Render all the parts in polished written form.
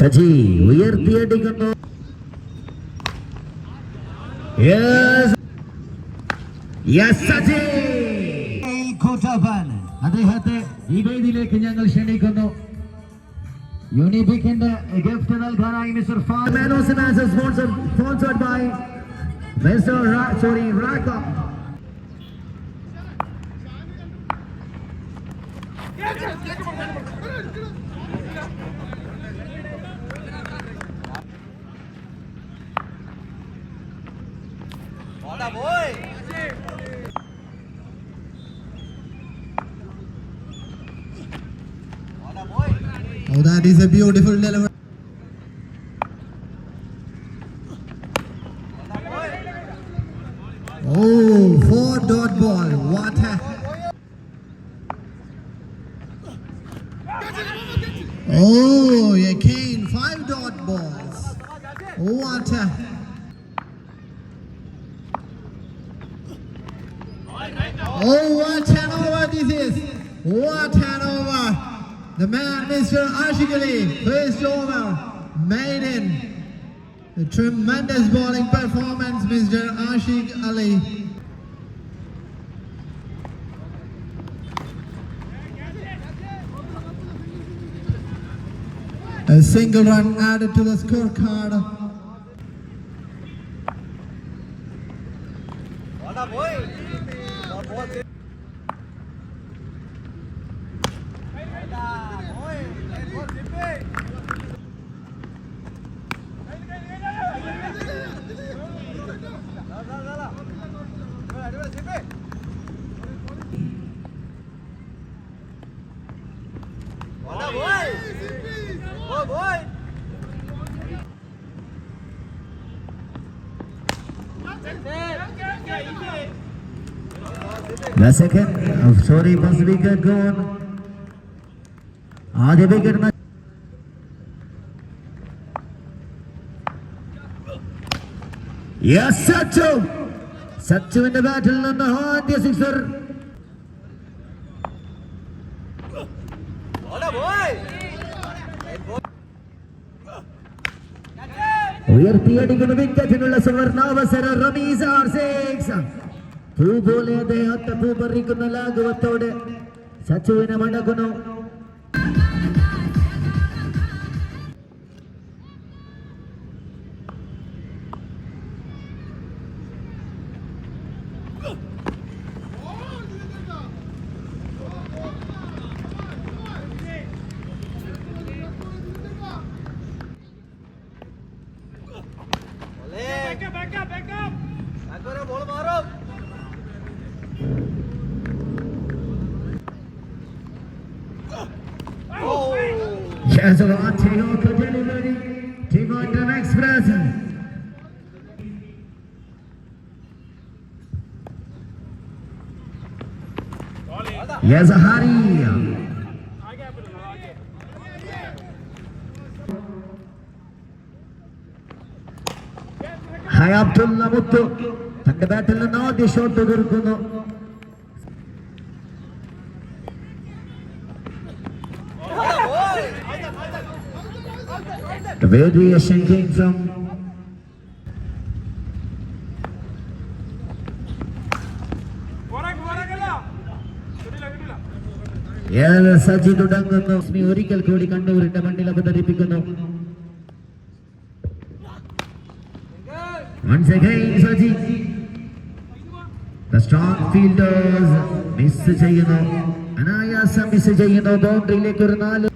സജി ഉയർത്തിയടിക്കുന്നു. സജി അദ്ദേഹത്തെ ഈ വേദിയിലേക്ക് ഞങ്ങൾ ക്ഷണിക്കുന്നു. യൂണിബിക്കിന്റെ ഗിഫ്റ്റ് നൽകാനായി മിസ്റ്റർ സ്പോൺസർഡ് ബൈ മിസ്റ്റർ റാക്ക. Oh, that is a beautiful delivery. Oh, 4-dot ball. What a... Oh, again 5-dot balls. What a... Oh, what an over this is. What an over. The man, Mr. Ashik Ali, faced over, made in a tremendous bowling performance, Mr. Ashik Ali. A single run added to the scorecard. The second, sorry, first wicket gone. ആദ്യ wicket. സച്ചുവിന്റെ ബാറ്റിൽ നിന്ന് ആദ്യ sixer. ഉയർത്തിയടിക്കുന്ന വിക്കറ്റിനുള്ള സുവർണാവസരം. Rameez R six. പൂ പോലെ അദ്ദേഹത്തെ പൂ പറിക്കുന്ന ലാഘവത്തോടെ സച്ചുവിനെ മടക്കുന്നു. Yes, Tinoco delivery. Timoton Express. Yes, Hari. Hi Abdullah Muttu. തന്റെ ബാറ്റിൽ നിന്ന് ആദ്യ ഷോട്ട് തീർക്കുന്നു. The variation came from Saji തുടങ്ങുന്നു. ഒരിക്കൽ കൂടി കണ്ണൂരിന്റെ മണ്ണിൽ അവതരിപ്പിക്കുന്നു. Once again Saji. The strong fielders miss ചെയ്യുന്നു. അനായാസം മിസ് ചെയ്യുന്നു. ബൗണ്ടറിയിലേക്ക് ഒരു 4.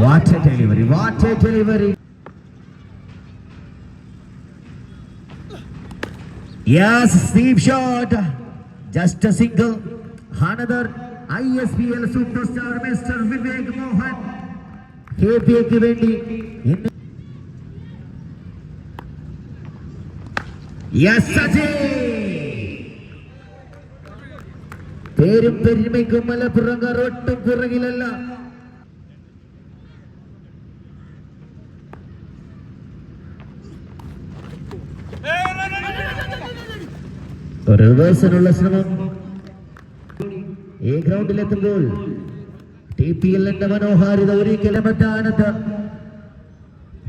What a delivery, what a delivery. Yes, deep shot. Just a single. Another ISPL superstar Mr. Vivek Mohan. KPAക്ക് വേണ്ടി Yes, Ajay. പേരും പെരുമയ്ക്കും മലപ്പുറങ്കാർ ഒട്ടും പുറകിലല്ല. റിവേഴ്സിനുള്ള ശ്രമം ഈ ഗ്രൗണ്ടിലെത്തുമ്പോൾ TPL-ന്റെ മനോഹാരിത ഒരിക്കലും മറ്റാനത്ത്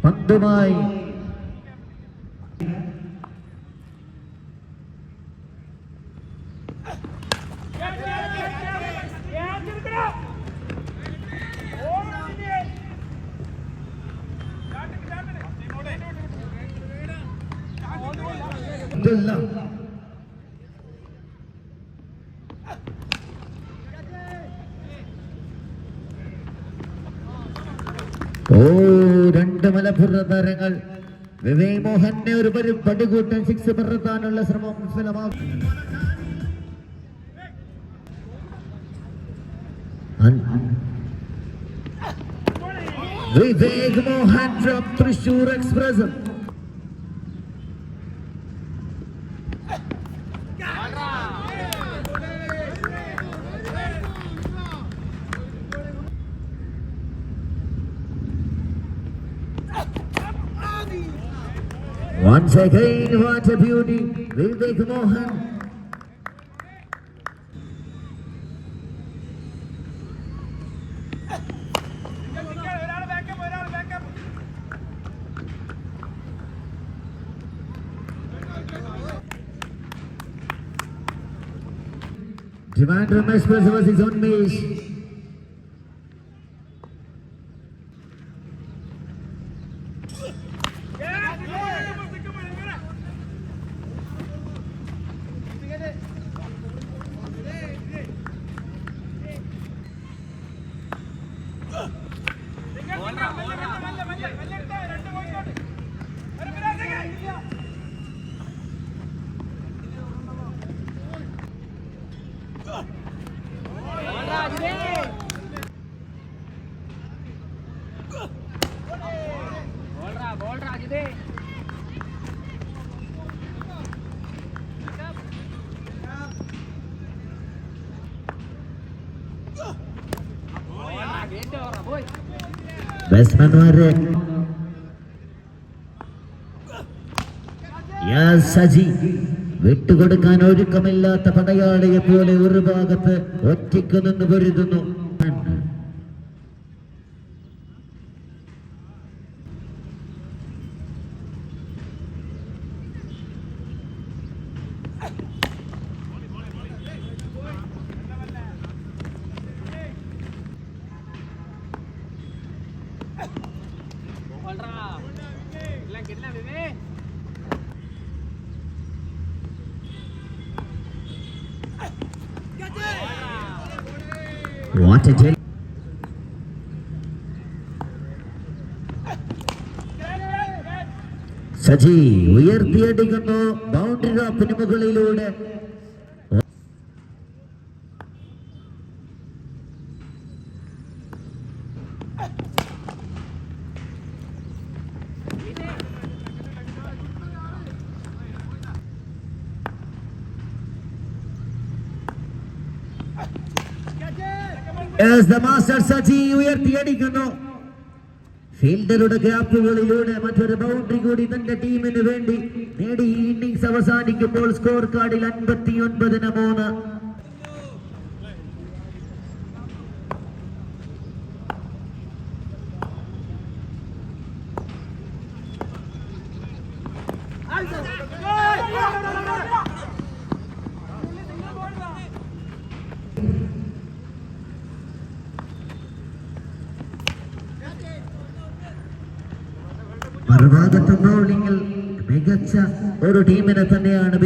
പന്തുമായി രണ്ട് മലപ്പുറ താരങ്ങൾ വിവേക് മോഹനെ ഒരു പടുകൂട്ടൻ സിക്സ് പറത്താനുള്ള ശ്രമം വിഫലമാകും. Vivek Mohan from Thrissur express. Once again, what a beauty, Vivek Mohan. Trivandrum Express versus Unmesh. ബാറ്റ്സ്മാൻമാരെ സജി വിട്ടുകൊടുക്കാൻ ഒരുക്കമില്ലാത്ത പടയാളിയെ പോലെ ഒരു ഭാഗത്ത് ഒറ്റയ്ക്ക് നിന്ന് പൊരുതുന്നു. What a day. സജി ഉയർത്തിയടിക്കുന്നു ബൗണ്ടറി റാപ്പിന് മുകളിലൂടെ. The master Saji ഉയർത്തിയടിക്കുന്നു. ഫീൽഡറുടെ ഗ്യാപ്പുകളിലൂടെ മറ്റൊരു ബൗണ്ടറി കൂടി തന്റെ ടീമിന് വേണ്ടി നേടി. ഇന്നിംഗ്സ് അവസാനിക്കുമ്പോൾ സ്കോർ കാർഡിൽ 59-3. മറുഭാഗത്ത് ബൗളിംഗിൽ മികച്ച ഒരു ടീമിനെ തന്നെയാണ്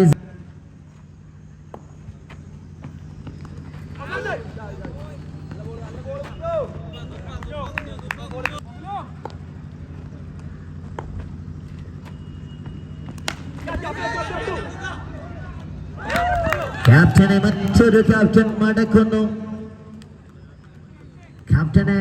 ക്യാപ്റ്റനെ മറ്റൊരു ക്യാപ്റ്റൻ മടക്കുന്നു. ക്യാപ്റ്റനെ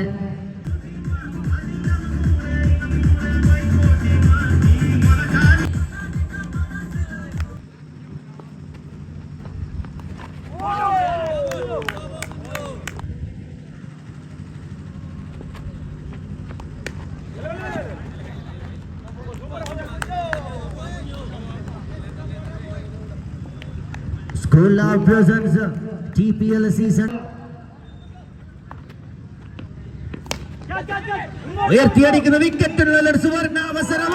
School of Presence TPL season ഉയർത്തിയടിക്കുന്ന വിക്കറ്റിനുള്ള സുവർണാവസരം.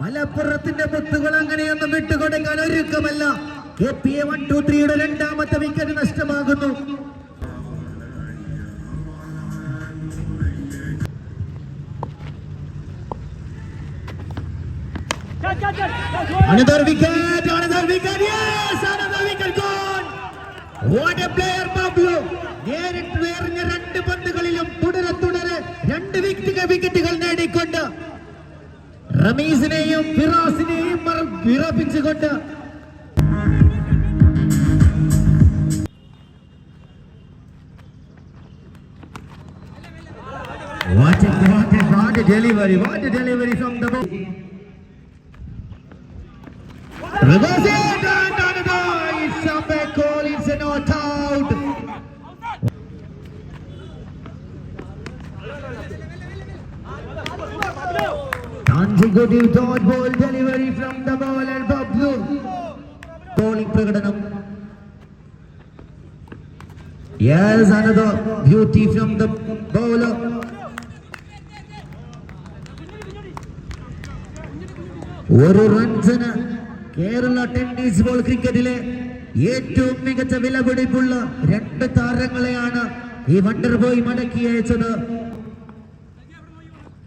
മലപ്പുറത്തിന്റെ മുത്തുകൾ അങ്ങനെയൊന്നും വിട്ടുകൊടുക്കാൻ ഒരുക്കമല്ല. KPA 123 രണ്ടാമത്തെ വിക്കറ്റ് നഷ്ടമാകുന്നു. Another wicket, yes, another wicket gone. What a player, Pablo. നേരിട്ട് എറിഞ്ഞ രണ്ട് പന്തുകളിലും തുടരെ രണ്ട് വിക്കറ്റുകൾ നേടിക്കൊണ്ട് റമീസിനെയും ഫിറാസിനെയും വിറപ്പിച്ചുകൊണ്ട് What a delivery from the ball. Reverse it and another. It's a back goal. It's a not out. Consecutive dot ball delivery from the ball and Pablo. Bowling പ്രകടനം. Yes, another beauty from the bowler. ഒരു റൺസിന് Kerala tennis ball ക്രിക്കറ്റിലെ ഏറ്റവും മികച്ച വിലപിടിപ്പുള്ള രണ്ട് താരങ്ങളെയാണ് ഈ wonder boy മടക്കി അയച്ചത്.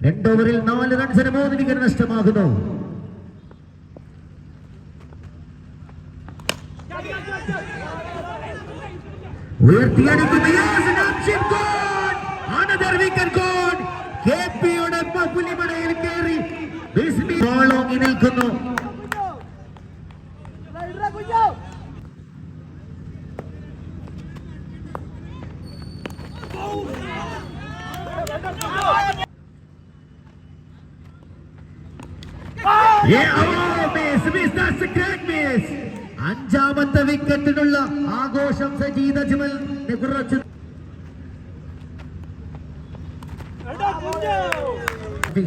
2 ഓവറിൽ 4 റൺസിന് 3 വിക്കറ്റ് നഷ്ടമാകുന്നു. KPയുടെ പുലിമടയിൽ കയറി ബോളോങ്ങി നിൽക്കുന്നു. അഞ്ചാമത്തെ വിക്കറ്റിനുള്ള ആഘോഷം സജീദ് അജ്മലിനെ കുറച്ചു.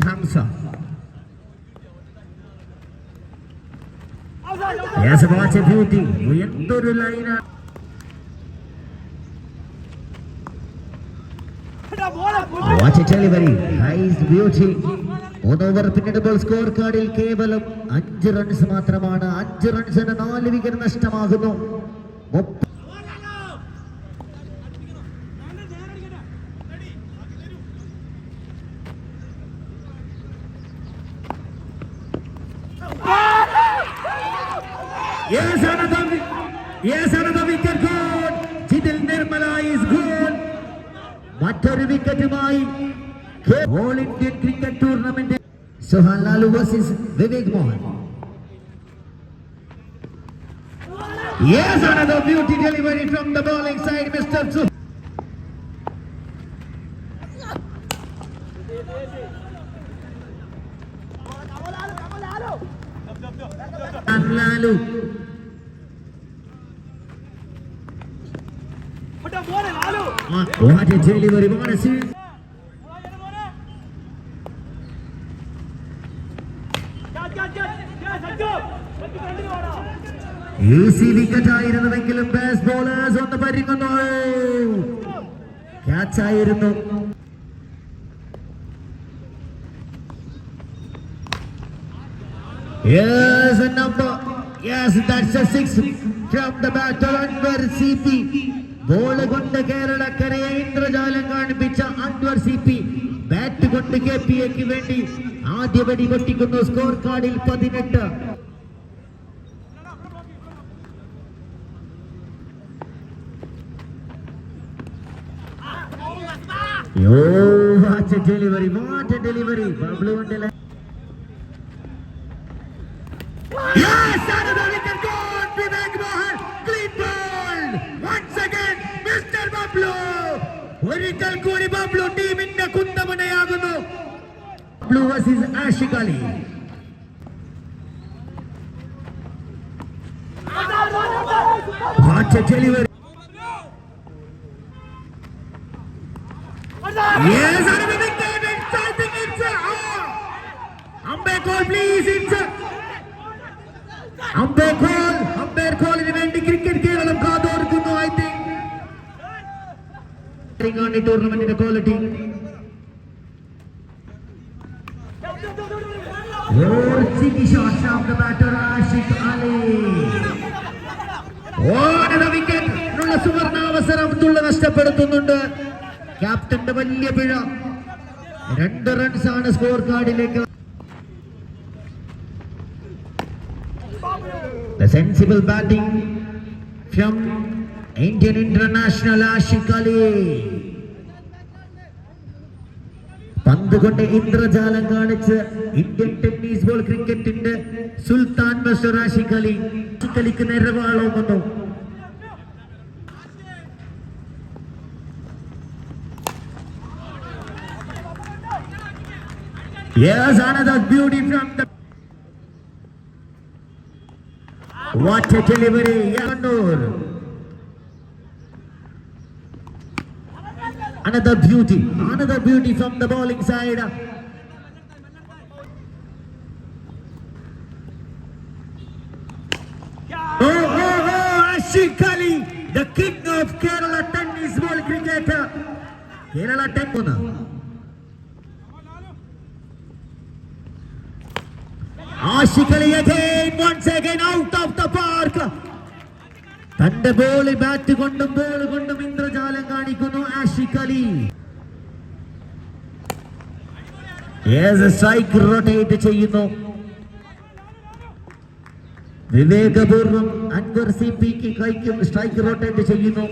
ഹംസ ബ്യൂട്ടി എന്തൊരു ലൈനാണ്. What a delivery, nice beauty. 3 over പിന്നിടുമ്പോൾ സ്കോർ കാർഡിൽ കേവലം 5 റൺസ് മാത്രമാണ്. 5 റൺസിന് 4 വിക്കറ്റ് നഷ്ടമാകുന്നു. Yes, another wicket gone. Jidil Nirmala is gone. മറ്റൊരു വിക്കറ്റുമായി all Indian cricket tournament Suhan Lalu versus Vivek Mohan. Yes, another beauty delivery from the bowling side, Mr. Suhail Lalu. What a delivery, what a series. Easy wicket ആയിരുന്നുവെങ്കിലും ബാസ് bowlers ഒന്ന് പരിങ്ങുന്നു. Catch ആയിരുന്നു. Yes, a number. Yes, that's a 6 from the batter Anwar CP. Ball കൊണ്ട് കേരളക്കരയെ ഇന്ദ്രജാലം കാണിപ്പിച്ച Anwar CP bat കൊണ്ട് KPAക്ക് വേണ്ടി ആദ്യ വെടി പൊട്ടിക്കുന്നു. സ്കോർ കാർഡിൽ 18. What a delivery, what a delivery. Pablo and yes, another wicket goal. ഒരിക്കൽ കൂടി ബബ്ലു ടീമിന്റെ കുന്തമുനയാകുന്നു. ബ്ലൂ versus Ashiq Ali. Delivery. Yes, and the wicket. I think it's umpire call, please. It's umpire call. Umpire call in the cricket Kerala kaadorkunnu. I think on the tournament in the quality. Oh, cheeky shot from the batter Ashik Ali. Oh, another wicket. Nulla suvarna avasaram Abdullah nashtaപ്പെടുത്തുന്നുണ്ട്. ക്യാപ്റ്റന്റെ വലിയ പിഴ. 2 runs ആണ് score കാർഡിലേക്ക്. The sensible batting from Indian international Ashik Ali. പന്ത് കൊണ്ട് ഇന്ദ്രജാലം കാണിച്ച് Indian tennis ball ക്രിക്കറ്റിന്റെ സുൽത്താൻ mister Ashiq Ali. Ashiq അലിക്ക് നിറവാളോങ്ങുന്നു. Yes, another beauty from the. What a delivery, Yanur. Another beauty from the bowling side. Oh, Ashik Ali, the king of Kerala tennis ball cricketer. Kerala tennis. Ashik Ali once again out of the park. തന്റെ ball bat കൊണ്ടും ball കൊണ്ടും ഇന്ദ്രജാലം കാണിക്കുന്നു Ashiq Ali. Strike rotate ചെയ്യുന്നു. വിവേകപൂർവം അൻവർ സിപിക്ക് കൈക്കും strike rotate ചെയ്യുന്നു.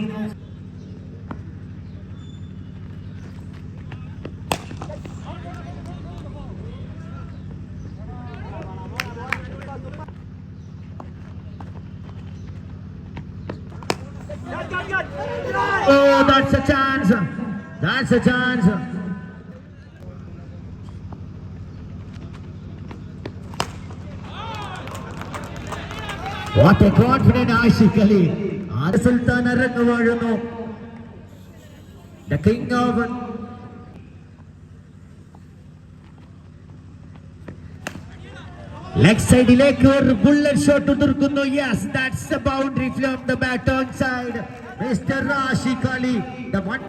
Oh, that's a chance. That's a chance. What a confident Ashik Ali. Sultan Arang vaഴുന്നു. The king of leg side ilekku or bullet shot udurkunnu. Yes, that's the boundary from the bat on side. Mr. Ashik Ali, the one.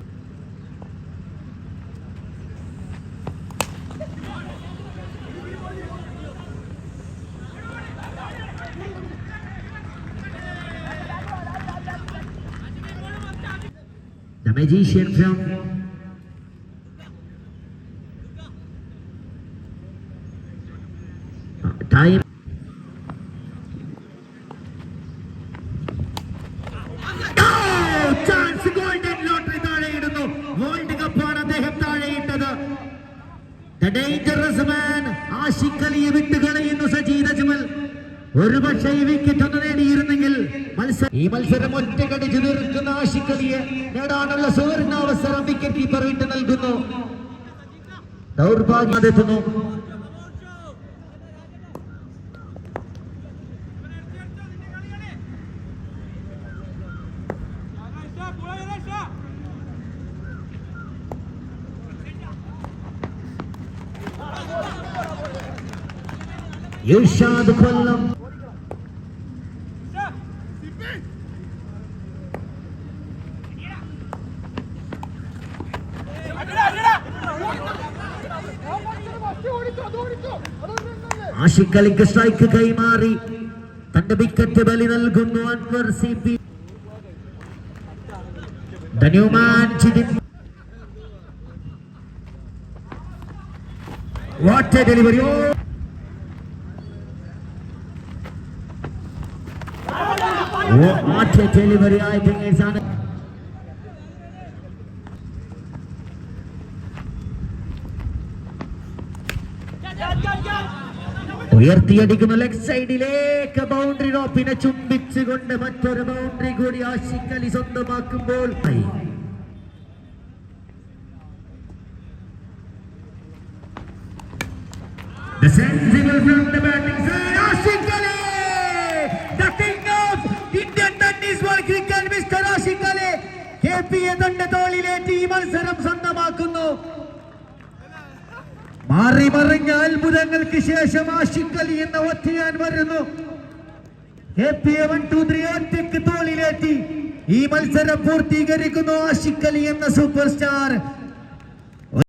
The magician from time. World കപ്പാണ് അദ്ദേഹം താഴെയിട്ടത്. The dangerous man Ashiq അലിയെ വിട്ടുകളയുന്നു സജീദ് അജ്മൽ. ഒരുപക്ഷെ ഈ wicket ഒന്ന് നേടിയിരുന്നെങ്കിൽ ഈ മത്സരം ഒറ്റക്കടിച്ചു തീർക്കുന്ന ആഷിഖ് അലിയെ നേടാനുള്ള സുവർണാവസരം വിക്കറ്റ് കീപ്പർ വിട്ട് നൽകുന്നു. ദൗർഭാഗ്യം അതെത്തുന്നു. ഇർഷാദ് കൊല്ലം. ആഷിഖ് അലിക്ക് സ്ട്രൈക്ക് കൈമാറി തന്റെ വിക്കറ്റ് ബലി നൽകുന്നു Anwar CP. The new man Chidin. What a delivery. What a delivery. I think it's on. ഉയർത്തിയടിക്കുന്ന ലെഗ് സൈഡിലേക്ക് ബൗണ്ടറി റോപ്പിനെ ചുംബിച്ചുകൊണ്ട് മറ്റൊരു ബൗണ്ടറി കൂടി Ashiq Ali സ്വന്തമാക്കുമ്പോൾ Sensible from the batting side. Ashik Ali, the king of Indian tennis world cricket, Mr. Ashik Ali. KPA തന്റെ തോളിലേറ്റി ഈ മത്സരം സ്വന്തമാക്കുന്നു. മാറി മറിഞ്ഞ അത്ഭുതങ്ങൾക്ക് ശേഷം ആഷിഖ് അലി എന്ന ഒറ്റയാൻ വരുന്നു. KPA 1, 2, 3 ഒറ്റയ്ക്ക് തോളിലേറ്റി ഈ മത്സരം പൂർത്തീകരിക്കുന്നു ആഷിഖ് അലി എന്ന സൂപ്പർ സ്റ്റാർ.